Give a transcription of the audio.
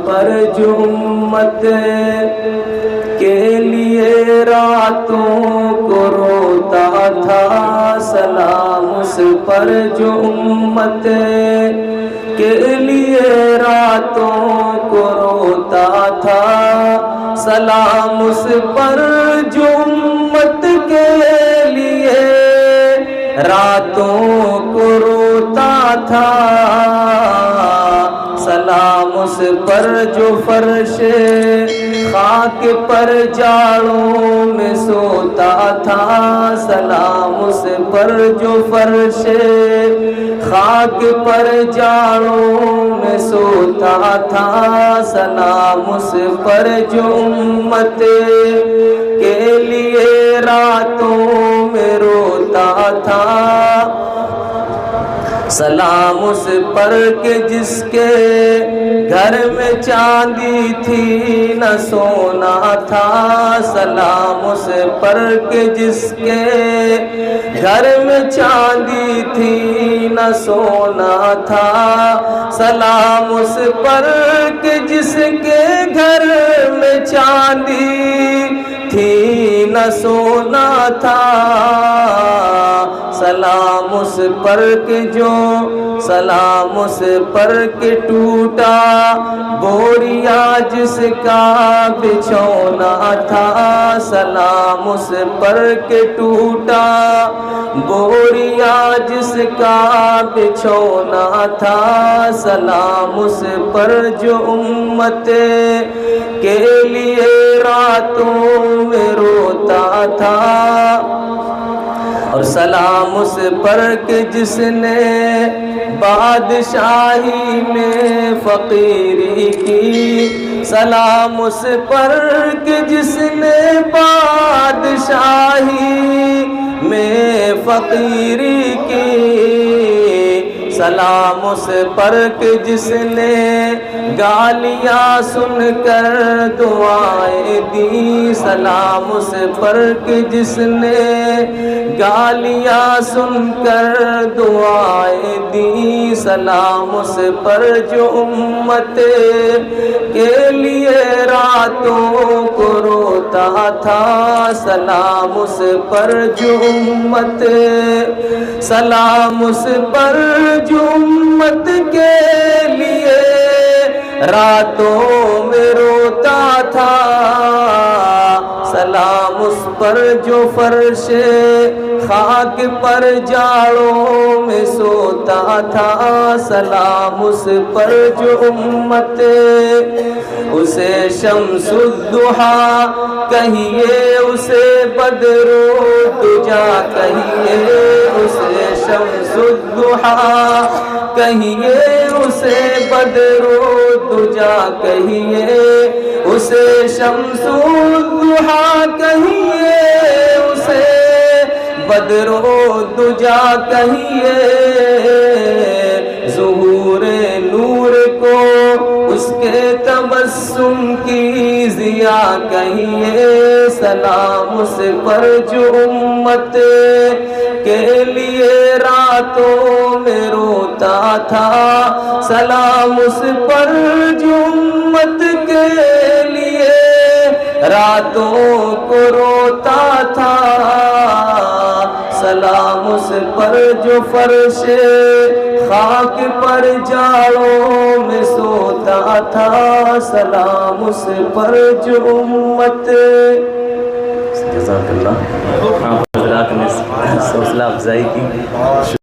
پر جو امت کے لیے راتوں کو روتا تھا، سلام اس پر جو امت کے لیے راتوں کو روتا تھا، سلام اس پر جو امت کے لیے راتوں کو روتا تھا، سلام اس پر جو فرش خاک پر جاڑوں میں سوتا تھا، سلام اس پر جو فرش خاک پر جاڑوں میں سوتا تھا، سلام اس پر جو امت کے لیے راتوں میں روتا تھا، سلام اس پر کہ جس کے گھر میں چاندی تھی نہ سونا تھا، سلام اس پر کہ جس کے گھر میں چاندی تھی نہ سونا تھا، سلام اس پر کہ جس کے گھر میں چاندی تھی نہ سونا تھا، سلام اس پر کہ جو سلام اس پر کہ ٹوٹا بوریا جس کا بچھونا تھا، سلام اس پر کہ ٹوٹا بوریا جس کا بچھونا تھا، سلام اس پر جو امت کے لیے راتوں میں روتا تھا، اور سلام اس پر کہ جس نے بادشاہی میں فقیری کی، سلام اس پر کہ جس نے بادشاہی میں فقیری کی، سلام اس پر کہ جس نے گالیاں سن کر دعائیں دی، سلام اس پر کہ جس نے گالیاں سن کر دعائیں دی، سلام اس پر جو امت کے لیے راتوں کو روتا تھا، سلام اس پر جو امت، سلام اس پر جو امت کے لیے راتوں میں روتا تھا، سلام اس پر جو فرش خاک پر جاڑوں میں سوتا تھا، سلام اس پر جو امت، اسے شمس الضحیٰ کہیے، اسے بدر الدجا کہیے، اسے شمس الضحیٰ کہیے، اسے بدر الدجا کہیے، اسے شمس الضحیٰ کہیے، اسے بدر الدجا کہیے، ظہور نور کو اس کے تبسم کی ضیا کہیے، سلام اس پر جو امت کے لیے راتوں میں روتا تھا، سلام اس پر جو امت کے لیے راتوں کو روتا تھا، سلام اس پر جو فرش خاک پر جاڑوں میں سوتا تھا، سلام اس پر جو امت. جزاک اللہ. آپ حضرات نے حوصلہ افزائی کی.